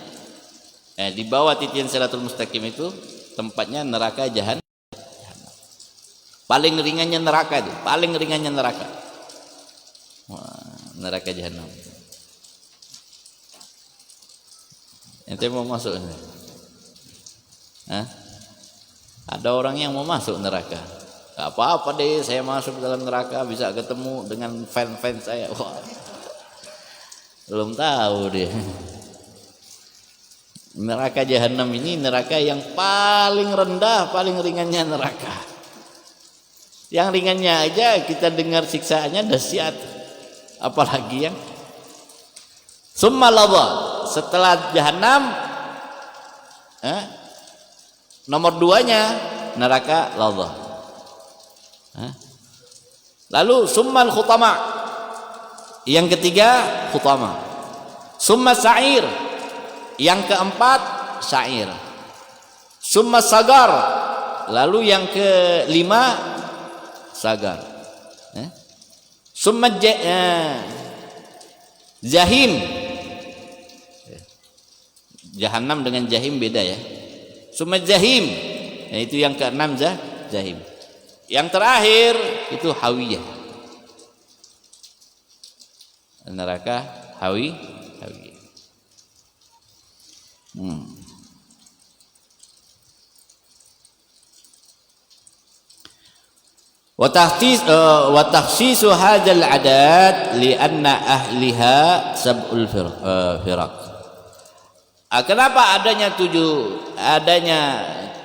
Di bawah titian Shiratal Mustaqim itu tempatnya neraka jahanam. Paling ringannya neraka itu, paling ringannya neraka. Neraka jahanam. Ente mau masuk? Ada orang yang mau masuk neraka. Gak apa-apa deh, saya masuk dalam neraka bisa ketemu dengan fans saya. Wah, belum tahu deh. Neraka jahanam ini neraka yang paling rendah, paling ringannya neraka. Yang ringannya aja kita dengar siksaannya dahsyat, apalagi yang summa ladha, setelah jahanam nomor 2-nya neraka ladha. Lalu summal khutama, yang ketiga khutama. Summa sa'ir, yang keempat sa'ir. Summa sagar, lalu yang kelima sagar. Summa jahim. Jahannam dengan jahim beda ya. Summa jahim, itu yang keenam jahim. Yang terakhir itu hawiyah, neraka hawiyah. Wa takhsisu hadzal adat li anna ahliha sab'ul firaq. Kenapa adanya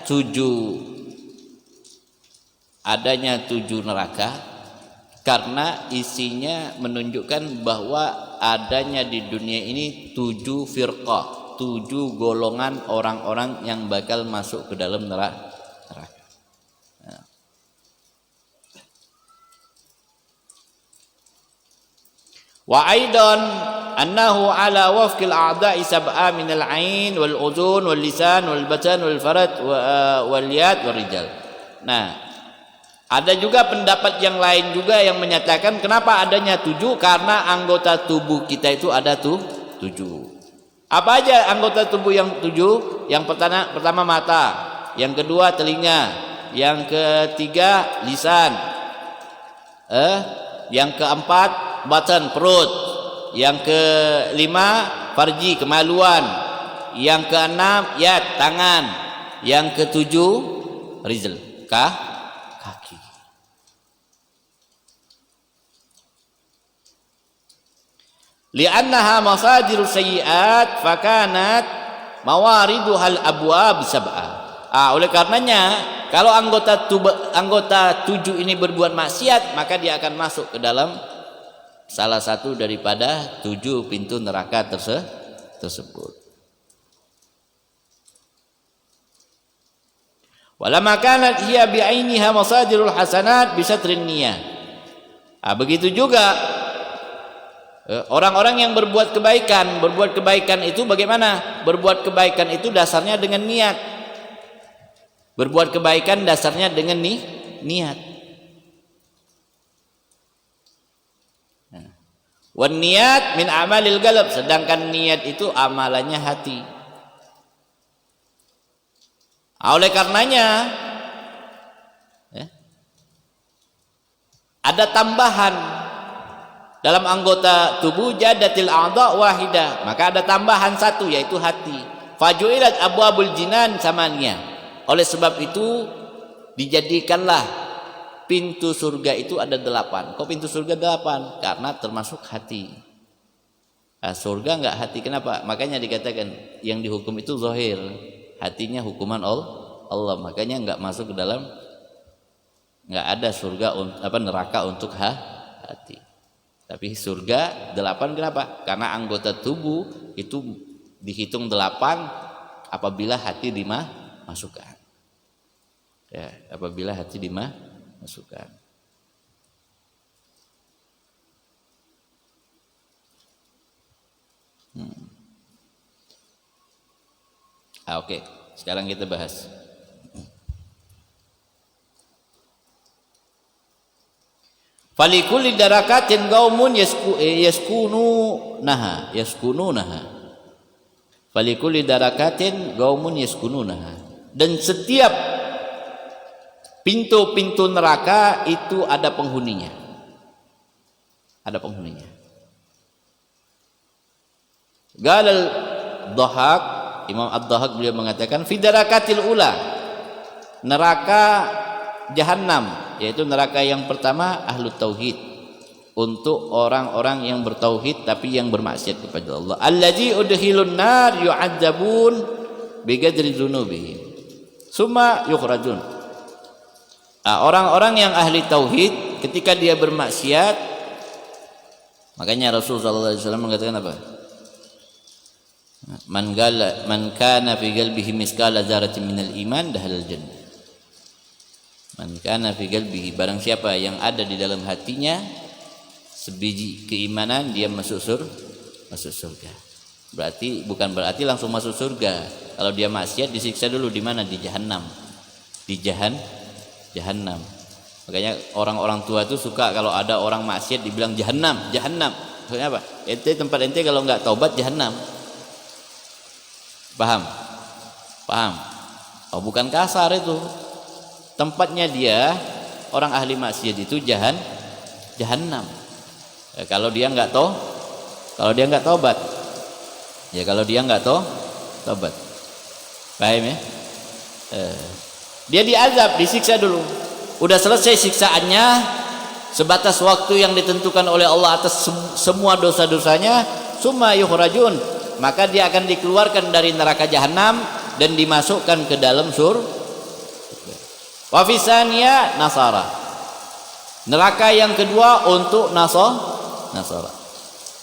tujuh adanya 7 neraka karena isinya menunjukkan bahwa adanya di dunia ini 7 firqah, 7 golongan orang-orang yang bakal masuk ke dalam neraka. Wa aidan annahu ala wafqil a'da'i sab'a min al-'ain wal udhun wal lisan wal batan wal farad wal yad wal rijal. Nah, ada juga pendapat yang lain juga yang menyatakan kenapa adanya 7, karena anggota tubuh kita itu ada 7. Apa aja anggota tubuh yang 7? Yang pertama mata, yang kedua telinga, yang ketiga lisan, yang keempat batan perut, yang kelima farji kemaluan, yang keenam yad tangan, yang ketujuh rizal kaki. Li'annaha masadirus sayyi'at fakanat mawariduhal abwab sab'ah. Oleh karenanya kalau anggota 7 ini berbuat maksiat, maka dia akan masuk ke dalam salah satu daripada 7 pintu neraka tersebut. Walamma kanat hiya bi'ainiha masadirul hasanat bisatrin niyah. Begitu juga orang-orang yang berbuat kebaikan itu bagaimana? Berbuat kebaikan itu dasarnya dengan niat. Berbuat kebaikan dasarnya dengan niat. Wan niat min amalil qalb, sedangkan niat itu amalannya hati. Oleh karenanya ada tambahan dalam anggota tubuh jadatil a'dha wahidah, maka ada tambahan 1 yaitu hati. Faju'ilat abwabul jinan samaniyah. Oleh sebab itu dijadikanlah pintu surga itu ada 8. Kok pintu surga 8? Karena termasuk hati. Surga enggak hati, kenapa? Makanya dikatakan yang dihukum itu zahir, hatinya hukuman Allah. Makanya enggak masuk ke dalam, enggak ada surga neraka untuk hati. Tapi surga 8 kenapa? Karena anggota tubuh itu dihitung 8 apabila hati dimasukkan. Ya, apabila hati masukkan. Oke. Sekarang kita bahas. Falikulli darakatin qaumun yaskununaha. Falikulli darakatin qaumun yaskununaha. Dan setiap pintu-pintu neraka itu ada penghuninya. Ada penghuninya. Galal Dhahak, Imam Ad-Dhahak beliau mengatakan fi darakatil ula, neraka Jahannam, yaitu neraka yang pertama ahlu tauhid, untuk orang-orang yang bertauhid tapi yang bermaksiat kepada Allah. Allazi udkhilun nar yu'adzabun biqadri dzunubihim summa yukhrajun. Orang-orang yang ahli tauhid ketika dia bermaksiat, makanya Rasulullah SAW mengatakan apa? Man kana fi qalbihi miskala dzarratin minal iman dakhalal jannah. Man kana fi qalbihi, barang siapa yang ada di dalam hatinya sebiji keimanan, dia masuk surga. Bukan berarti langsung masuk surga. Kalau dia maksiat disiksa dulu di mana? Di Jahannam. Di Jahannam. Makanya orang-orang tua itu suka kalau ada orang maksiat dibilang Jahannam. Maksudnya apa? Tempat ente kalau nggak taubat Jahannam. Paham? Oh, bukan kasar itu. Tempatnya dia orang ahli maksiat itu Jahannam. Kalau dia nggak taubat. Ya kalau dia nggak taubat. Paham ya? Dia diazab, disiksa dulu. Udah selesai siksaannya, sebatas waktu yang ditentukan oleh Allah atas semua dosa-dosanya, summa yukhrajun, maka dia akan dikeluarkan dari neraka Jahannam dan dimasukkan ke dalam surga. Wa fi tsaniya Nasara. Neraka yang kedua untuk Nasara.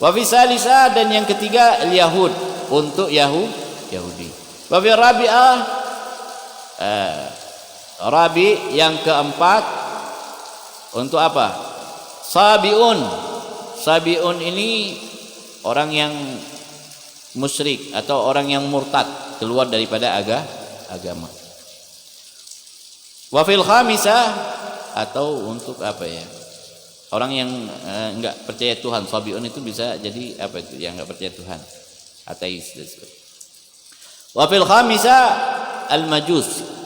Wa fi tsalisa dan yang ketiga Yahud, untuk Yahudi. Wa fi rabi'ah Rabi yang keempat untuk apa? Sabiun. Sabiun ini orang yang musyrik atau orang yang murtad, keluar daripada agama. Wa fil khamisah atau untuk apa ya? Orang yang enggak percaya Tuhan. Sabiun itu bisa jadi apa itu? Yang enggak percaya Tuhan. Ateis. Wa fil khamisah al-majus.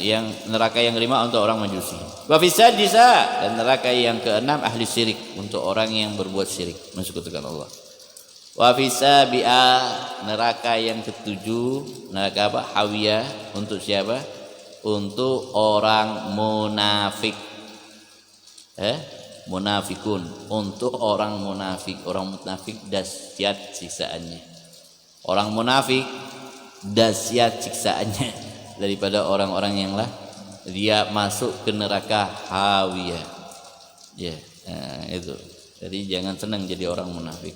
Yang neraka yang kelima untuk orang Majusi. Wa fi sadisa dan neraka yang keenam ahli syirik, untuk orang yang berbuat syirik, mensekutukan Allah. Wa fi sabi'ah neraka yang ketujuh, neraka apa? Hawiyah, untuk siapa? Untuk orang munafik. Munafikun, untuk orang munafik. Orang munafik dahsyat siksaannya. Orang munafik dahsyat siksaannya daripada orang-orang yang dia masuk ke neraka hawiyah. Ya, itu. Jadi jangan senang jadi orang munafik.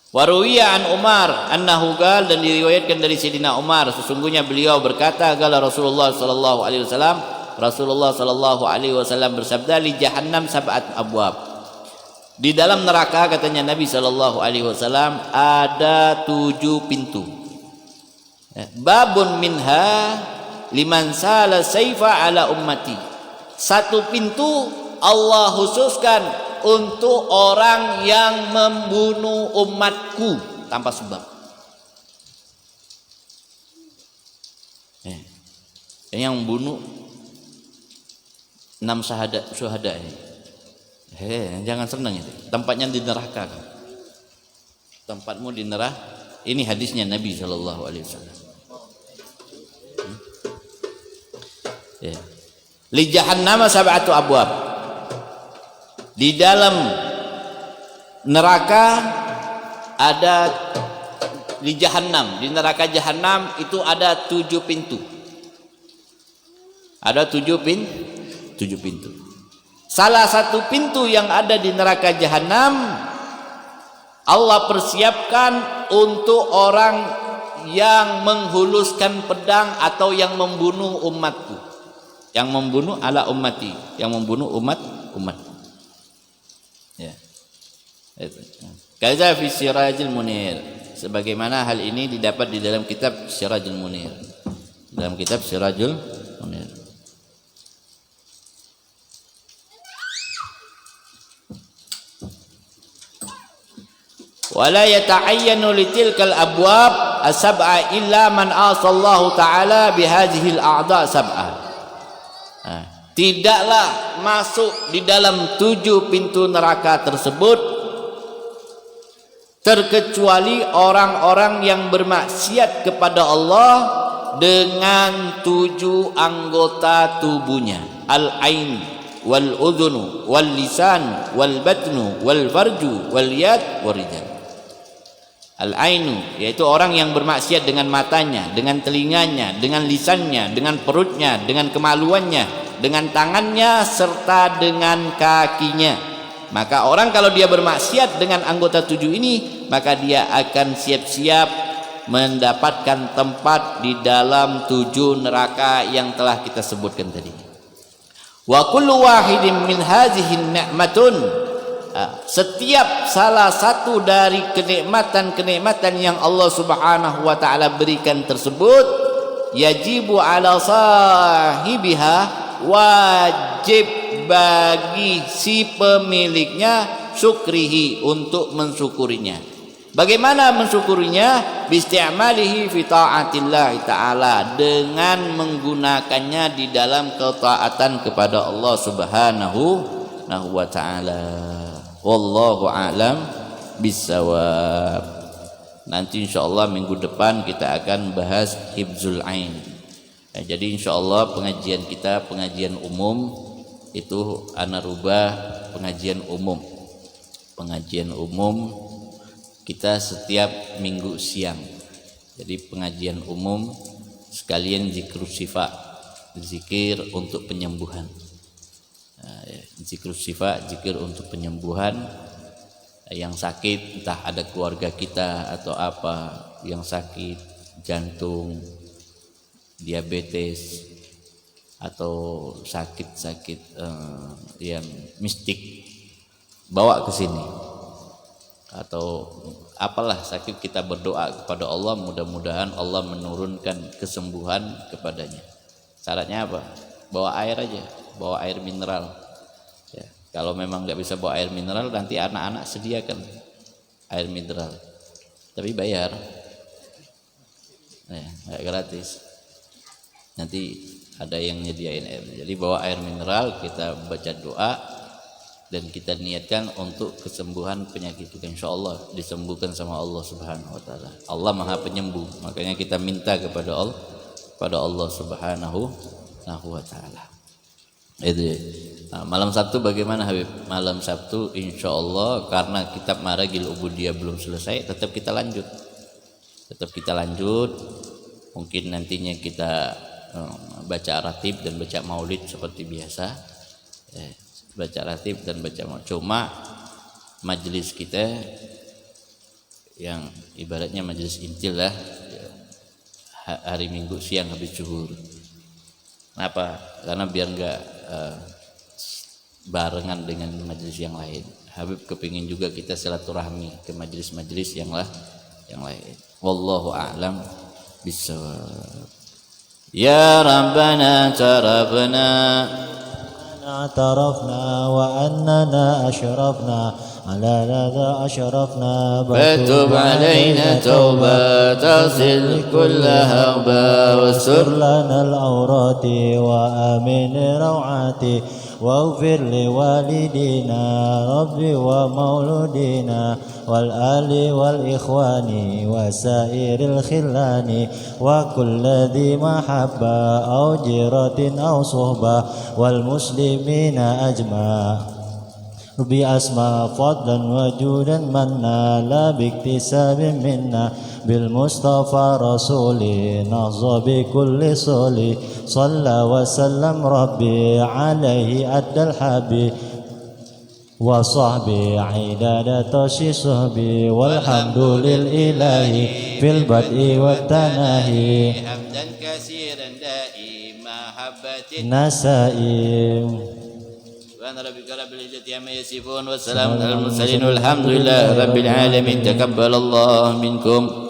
Waruwiya an Umar annahu qala, dan diriwayatkan dari Sayyidina Umar sesungguhnya beliau berkata, qala Rasulullah sallallahu alaihi wasallam, Rasulullah sallallahu alaihi wasallam bersabda, li jahannam sab'at abwab. Di dalam neraka, katanya Nabi sallallahu alaihi wasallam, ada 7 pintu. Babun minha liman sala saifa ala ummati. Satu pintu Allah khususkan untuk orang yang membunuh umatku tanpa sebab. Yang membunuh 6 syuhada ini. Jangan senang itu. Tempatnya di neraka. Tempatmu di neraka. Ini hadisnya Nabi sallallahu alaihi wasallam. Li jahannam sab'atu abwab. Di dalam neraka ada, di jahannam, di neraka jahannam itu ada 7 pintu. Ada 7 pintu. Salah satu pintu yang ada di neraka jahannam Allah persiapkan untuk orang yang menghuluskan pedang atau yang membunuh umatku, yang membunuh ala ummati, yang membunuh umat. Ya. Kaza fi Sirajul Munir. Sebagaimana hal ini didapat di dalam kitab Sirajul Munir. Dalam kitab Sirajul Munir. Wala yata'ayyanu litilkal abwab as-sab'a illa man asallahu ta'ala bihadhil a'dha' sab'ah. Tidaklah masuk di dalam 7 pintu neraka tersebut terkecuali orang-orang yang bermaksiat kepada Allah dengan 7 anggota tubuhnya: al-ain wal udhunu wal lisan wal batnu wal farju wal yad wal rijal. Al-ainu, yaitu orang yang bermaksiat dengan matanya, dengan telinganya, dengan lisannya, dengan perutnya, dengan kemaluannya, dengan tangannya, serta dengan kakinya. Maka orang kalau dia bermaksiat dengan anggota 7 ini, maka dia akan siap-siap mendapatkan tempat di dalam 7 neraka yang telah kita sebutkan tadi. Wa kullu wahidin min hadhihi ni'matun, setiap salah satu dari kenikmatan-kenikmatan yang Allah Subhanahu wa taala berikan tersebut, yajibu ala sahibiha, wajib bagi si pemiliknya, syukrihi, untuk mensyukurinya. Bagaimana mensyukurinya? Bisti'malihi fi ta'atillah ta'ala, dengan menggunakannya di dalam ketaatan kepada Allah Subhanahu wa taala. Wallahu a'lam bissawab. Nanti insyaallah minggu depan kita akan bahas hifzul ain. Jadi insyaallah pengajian kita pengajian umum itu ana rubah pengajian umum. Pengajian umum kita setiap minggu siang. Jadi pengajian umum sekalian zikrus syifa. zikir untuk penyembuhan. Zikir syifa, zikir untuk penyembuhan yang sakit, entah ada keluarga kita atau apa yang sakit, jantung, diabetes, atau sakit-sakit yang mistik, bawa ke sini. Atau apalah sakit, kita berdoa kepada Allah, mudah-mudahan Allah menurunkan kesembuhan kepadanya. Syaratnya apa? Bawa air aja, bawa air mineral ya. Kalau memang nggak bisa bawa air mineral, nanti anak-anak sediakan air mineral, tapi bayar ya, nggak gratis, nanti ada yang nyediain air. Jadi bawa air mineral, kita baca doa dan kita niatkan untuk kesembuhan penyakit kita, insya Allah disembuhkan sama Allah Subhanahu wa ta'ala. Allah maha penyembuh, makanya kita minta kepada Allah Subhanahu wa ta'ala. Itu ya. Nah, malam Sabtu bagaimana Habib? Malam Sabtu insya Allah karena kitab Maragil Ubudiyah belum selesai, tetap kita lanjut. Mungkin nantinya kita baca ratib dan baca maulid seperti biasa ya, baca ratib dan baca maulid. Cuma majelis kita yang ibaratnya majelis intil lah ya, hari Minggu siang habis zuhur. Kenapa? Karena biar enggak barengan dengan majelis yang lain. Habib kepingin juga kita silaturahmi ke majelis-majelis yang lain. Wallahu a'lam bissawab. Ya Rabbana tarabna اعترفنا وأننا أشرفنا على لذا أشرفنا فتب علينا توبة تغسل كل هوبة واستر لنا العورات وآمن روعاتي واغفر لوالدينا ربي ومولودينا والآل والإخوان وسائر الخلان وكل ذي محبة أو جيرة أو صحبة والمسلمين أجمع بأسماء فضلا وجودا منا لا باكتساب منا بالمصطفى رسولي نهض بكل صولي صلى وسلم ربي عليه أدى الحبيب وصحبي عدادة صحبي والحمد لله في البدء والتناهي حمدا كثيرا دائم محبة نسائم سبحان ربك رب العزة عما يصفون والسلام على المرسلين والحمد لله رب العالمين. تقبل الله منكم.